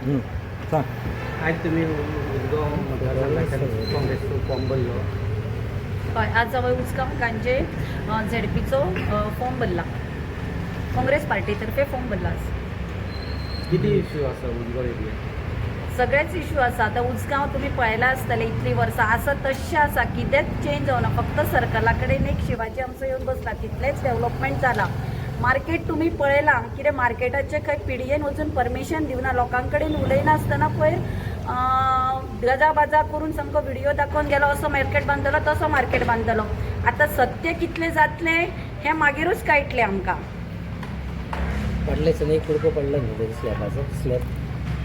सांग आज तुम्ही उजगाव मतदारसंघासाठी काँग्रेसचो फॉर्म भरलो. हय आज हांवें उजगांवकांचे झेडपीचो फॉर्म भरला. काँग्रेस पार्टीतर्फे फॉर्म भरला. किती इश्यू आसा उजगाव एरिया? सगळेच इश्यू आसा. आतां उजगांव तुमी पळयला आसतले इतलीं वर्सां आसा तशें आसा, कितेंच चेंज जावना. फक्त सर्कला कडेन एक शिवाजी आमचो येवन बसला, तितलेंच डेव्हलपमेंट जाला. मार्केट तुमी पळयलां कितें मार्केटाचें खंय पिडीएन वचून परमिशन दिवना, लोकां कडेन उलयना आसतना पयर गजा बाजा करून सामको व्हिडिओ दाखोवन गेलो असो मार्केट बांदलो तसो मार्केट बांदलो. आतां सत्य कितलें जातलें हें मागीरूच कळटलें आमकां. पडले सनी कुडको पडला न्ही स्लॅबाचो स्लॅब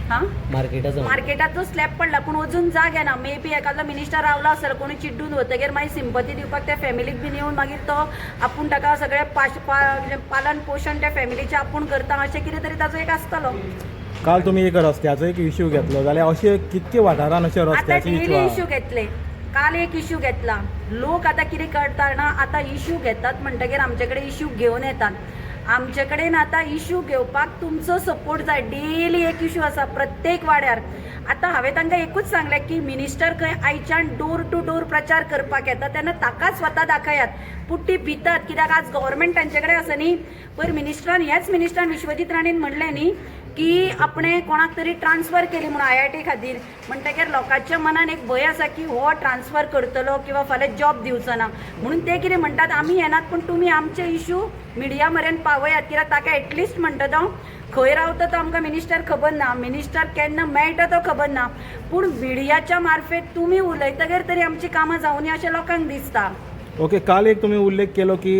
हां मार्केटाचो स्लॅब पडला पूण अजून जागे ना. मे बी एखादो मिनिस्टर रावलो आसतलो, कोणी चिड्डून वतगीर मागीर सिंपती दिवपाक त्या फॅमिलीक बीन येवन मागीर तो आपूण ताका सगळें पालन पोशण त्या फॅमिलीचें आपूण करता अशें कितें तरी ताचो एक आसतलो. काल तुम्ही एक रस्त्याचो एक इश्यू घेतलो जाल्यार अशे कितके वाठारान अशे रस्त्याचे इश्यू घेतले. काल एक इश्यू घेतला. लोक आतां कितें करता ना, आतां इश्यू घेतात म्हणटगीर आमचे कडेन इश्यू घेवन येतात. आमचे कडेन आतां इश्यू घेवपाक तुमचो सपोर्ट जाय. डेली एक इश्यू आसा प्रत्येक वाड्यार. आतां हांवें तांकां एकूच सांगलें की मिनिस्टर खंय आयच्यान डोर टू डोर प्रचार करपाक येता तेन्ना ताका स्वता दाखयात. पुट्टी भितात, कित्याक आज गव्हर्मेंट तांचे कडेन आसा न्ही. पयर हेच मिनिस्टरान विश्वजीत राणेन म्हणलें न्ही की आपणे कोणाक तरी ट्रान्सफर केली म्हणून IIT खातीर. म्हणटकीर लोकांच्या मनान एक भंय आसा की हो ट्रान्सफर करतलो किंवा फाल्यां जॉब दिवचो ना म्हणून ते कितें म्हणटात, आमी येनात पूण तुमी आमचे इश्यू मिडिया मेरेन पावयात. कित्याक ताका एटलिस्ट म्हणटा तो खंय रावता तो आमकां मिनिस्टर खबर ना, मिनिस्टर केन्ना मेळटा तो खबर ना, पूण मिडियाच्या मार्फेत तुमी उलयतगीर तरी आमची कामां जावनी अशें लोकांक दिसता. ओके, काल एक तुम्ही उल्लेख केलो की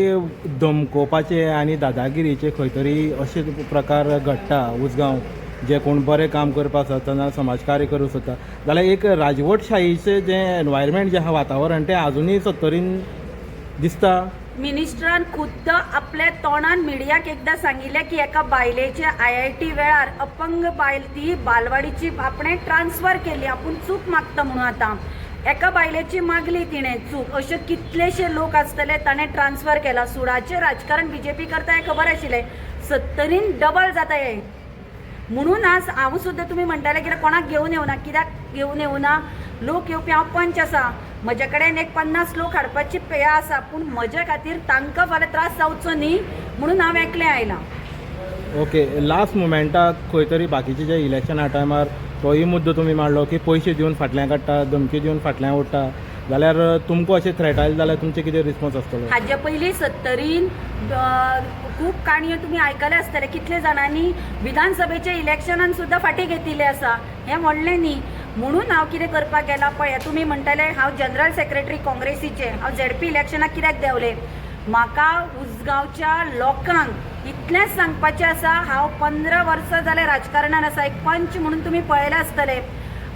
धमकोवपाचे आनी दादागिरीचे खंय तरी अशे प्रकार घडटा उजगांव, जे कोण बरें काम करपाक सोदता समाजकार्य करूंक सोदता, जाल्यार एक राजवटशाहीचें जें एनवायरमेंट जें आहा वातावरण तें आजुनूय सत्तरीन दिसता. मिनिस्टरान खुद्द आपल्या तोंडान मिडियाक एकदां सांगिल्लें की एका बायलेचे IIT वेळार अपंग बायल ती बालवाडीची आपणे ट्रान्सफर केली, आपूण चूक मागता म्हणून. आतां एका बायलेची मागली तिणें चूक. अशे कितलेशे लोक आसतले ताणें ट्रान्सफर केला. सुडाचें राजकारण BJP करता हें खबर आशिल्लें, सत्तरीन डबल जाता हें. म्हणून आज हांव सुद्दां तुमी म्हणटाले कित्याक कोणाक घेवन येवना, कित्याक घेवन येवना, लोक येवपी हांव पंच आसा, म्हजे कडेन एक 50 लोक हाडपाची पेय आसा, पूण म्हजे खातीर तांकां फाल्यां त्रास जावचो न्ही म्हणून हांव एकलें आयलां. ओके, लास्ट मुमेंटाक खंय तरी बाकीचे जे इलेक्शना टायमार तोय मुद्दो तुमी मांडलो की पयशे दिवन फाटल्यान काडटा, धमकी दिवन फाटल्यान उडटा, जाल्यार तुमकां अशें थ्रेट आयले जाल्यार तुमचें कितें रिस्पॉन्स आसतलो? हाजे पयलीं सत्तरीन खूब काणयो तुमी आयकले आसतले. कितले जाणांनी विधानसभेच्या इलेक्शनान सुद्दां फाटी घेतिल्ले आसा. हें व्हडलें न्ही. म्हणून हांव कितें करपाक गेलां पळय, तुमी म्हणटले हांव जनरल सेक्रेटरी काँग्रेसीचे, हांव ZP इलेक्शनाक कित्याक देंवलें. म्हाका उजगांवच्या लोकांक इतलेंच सांगपाचें आसा, हांव 15 वर्सां जालें राजकारणान आसा. एक पंच म्हणून तुमी पळयलें आसतलें.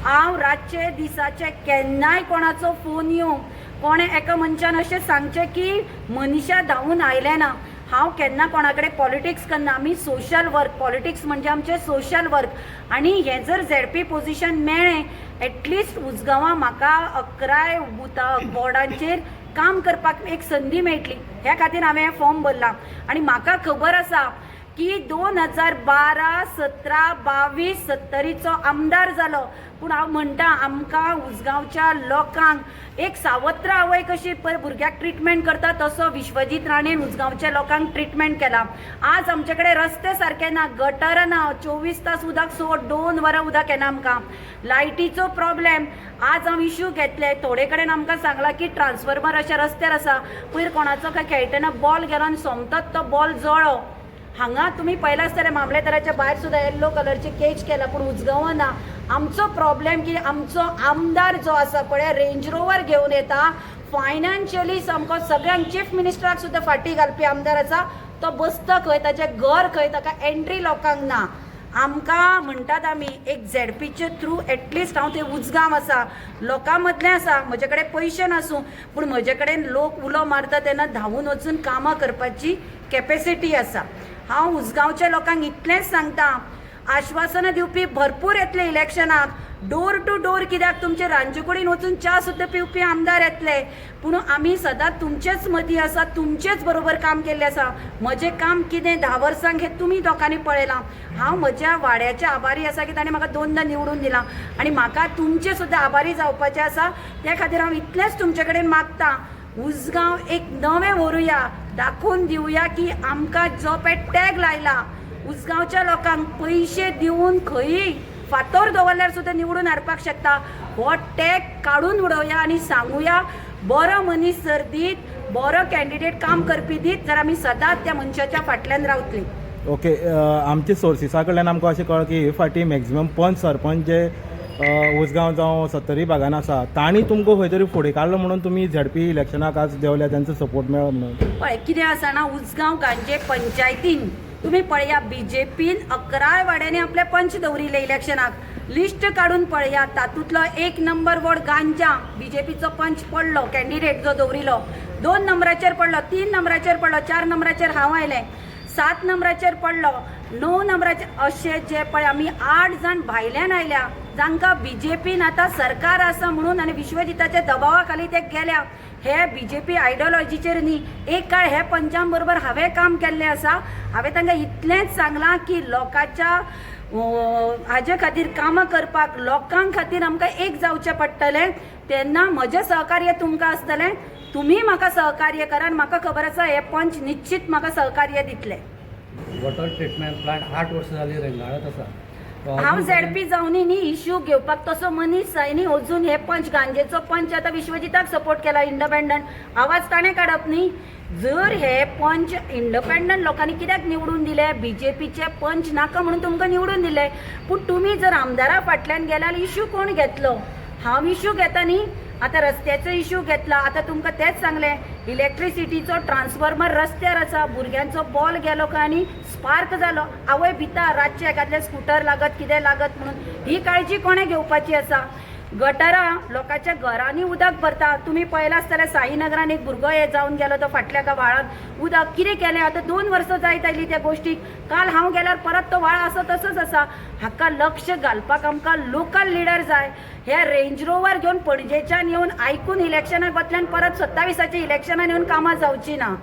हांव रातचे दिसाचे केन्नाय कोणाचो फोन येवं, कोणें एका मनशान अशें सांगचें की मनीशा धांवून आयलें ना, हांव केन्ना कोणा कडेन पॉलिटिक्स करना. आमी सोशल वर्क, पॉलिटिक्स म्हणजे आमचें सोशल वर्क. आनी हें जर ZP पोजिशन मेळ्ळें, एटलिस्ट उजगांवां म्हाका 11 बोर्डांचेर काम करपाक एक संदी मेळटली. ह्या खातीर हांवें हें फॉर्म भरलां. आनी म्हाका खबर आसा की 2012, 17, 22 सत्तरीचो आमदार जालो, पूण हांव म्हणटा आमकां उजगांवच्या लोकांक एक सावत्र आवय कशी पळय भुरग्याक ट्रिटमेंट करता तसो विश्वजीत राणेन उजगांवच्या लोकांक ट्रिटमेंट केला. आज आमचे कडेन रस्ते सारके ना, गटर ना, 24 तास उदक सोड, 2 वरां उदक येना आमकां, लायटीचो प्रॉब्लेम. आज हांव इश्यू घेतले, थोडे कडेन आमकां सांगलां की ट्रान्सफॉर्मर अशे रस्त्यार आसा. पयर कोणाचो काय खेळटना बॉल गेलो आनी सोमतोच तो बॉल जळ्ळो. हांगा तुमी पळयला आसतलें मामलेदाराच्या भायर सुद्दां येल्लो कलरची केज केला, पूण उजगांवां ना. आमचो प्रॉब्लेम की आमचो आमदार जो आसा पळय रेंज रोवर घेवन येता, फायनान्शियली सामको सगळ्यांक चीफ मिनिस्टराक सुद्दां फाटी घालपी आमदार आसा. तो बसता खंय, ताचें घर खंय, ताका एंट्री लोकांक ना. आमकां म्हणटात आमी एक ZPचे थ्रू एटलिस्ट हांव ते उजगांव आसा, लोकां मदलें आसा, म्हजे कडेन पयशे नासूं, पूण म्हजे कडेन लोक उलो मारता तेन्ना धांवून वचून कामां करपाची कॅपेसिटी आसा. हांव उजगांवच्या लोकांक इतलेंच सांगता, आश्वासनां दिवपी भरपूर येतले इलेक्शनाक, डोर टू डोर कित्याक तुमचे रांदचेकुडीन वचून च्या सुद्दां पिवपी आमदार येतले, पूण आमी सदांच तुमचेच मदीं आसा, तुमचेच बरोबर काम केल्लें आसा. म्हजें काम कितें 10 वर्सांक हें तुमी लोकांनी पळयलां. हांव म्हज्या वाड्याचे आभारी आसा की ताणें म्हाका 2दा निवडून दिलां आनी म्हाका तुमचे सुद्दां आभारी जावपाचें आसा. त्या खातीर हांव इतलेंच तुमचे कडेन मागतां, उसगांव एक नवें व्हरूया, दाखोवन दिवया की आमकां जो पळय टॅग लायला उसगांवच्या लोकांक पयशे दिवन खंयी फातर दवरल्यार सुद्दां निवडून हाडपाक शकता. हो टॅग काडून उडोवया आनी सांगुया बरो मनीस जर दीत, बरो कॅन्डिडेट काम करपी दीत, जाल्यार आमी सदांच त्या मनशाच्या फाटल्यान रावतलीं. ओके, आमचे सोर्सिसा कडल्यान आमकां अशें कळ्ळें की हे फाटी मॅक्झिमम पंच सरपंच जे उसगांव जावं सत्तरी भागान आसा तांणी तुमकां खंय तरी फुडें काडलो म्हणून तुमी झडपी इलेक्शनाक आज देंवल्या, तांचो सपोर्ट मेळ्ळो म्हणून. पळय कितें आसा ना, उसगांव गांजे पंचायतीन तुम्ही पळया बीजेपीन 11 वाड्यांनी आपले पंच दवरिले इलेक्शनाक. लिस्ट काढून पळया, तातूंतलो 1 नंबर वॉर्ड गांजा बीजेपीचो पंच पडलो, कॅन्डिडेट जो दवरिलो. 2 नंबराचेर पडलो, 3 नंबराचेर पडलो, 4 नंबराचेर हांव आयलें, 7 नंबराचेर पडलो, 9 नंबराचेर अशें जे पळय आमी 8 जाण भायल्यान आयल्या, जांकां बीजेपीन आतां सरकार आसा म्हणून आनी विश्वजिताच्या दबावा खाली ते गेल्या. हे बीजेपी आयडियोलॉजीचेर न्ही, एक काळ हे पंचां बरोबर हांवें काम केल्लें आसा. हांवें तांकां इतलेंच सांगलां की लोकांच्या हाजे खातीर कामां करपाक, लोकां खातीर आमकां एक जावचें पडटलें. तेन्ना म्हजें सहकार्य तुमकां आसतलें, तुमी म्हाका सहकार्य करा. म्हाका खबर आसा हे पंच निश्चित म्हाका सहकार्य दितले. वॉटर ट्रिटमेंट प्लांट 8 वर्सां जाली रेंगाळत आसा. हांव झेडपी जावनी न्ही इश्यू घेवपाक तसो मनीस जाय न्ही. अजून हे पंच गांजेचो पंच आतां विश्वजिताक सपोर्ट केला, इंडिपेंडंट आवाज ताणें काडप न्ही. जर हे पंच इंडिपेंडंट लोकांनी कित्याक निवडून दिले, बीजेपीचे पंच नाका म्हणून तुमकां निवडून दिले. पूण तुमी जर आमदारा फाटल्यान गेल्यार इश्यू कोण घेतलो? हांव इश्यू घेता न्ही. आतां रस्त्याचो इश्यू घेतला, आतां तुमकां तेंच सांगलें, इलेक्ट्रिसिटीचो ट्रान्सफॉर्मर रस्त्यार आसा, भुरग्यांचो बॉल गेलो काय आनी स्पार्क जालो, आवय भिता रातचे एकादले स्कूटर लागत कितें लागत म्हणून. ही काळजी कोणें घेवपाची आसा? गटारां लोकांच्या घरांनी उदक भरता. तुमी पळयलां आसतलें साईनगरान एक भुरगो हे जावन गेलो, तो फाटल्या व्हाळांत उदक कितें केलें. आतां 2 वर्सां जायत आयलीं त्या गोश्टीक. काल हांव गेल्यार परत तो व्हाळ आसा तसोच आसा. हाका लक्ष घालपाक आमकां लोकल लिडर जाय. हे रेंज रोवर घेवन पणजेच्यान येवन आयकून इलेक्शनाक वतल्यान परत 27 इलेक्शनान येवन कामां जावची ना.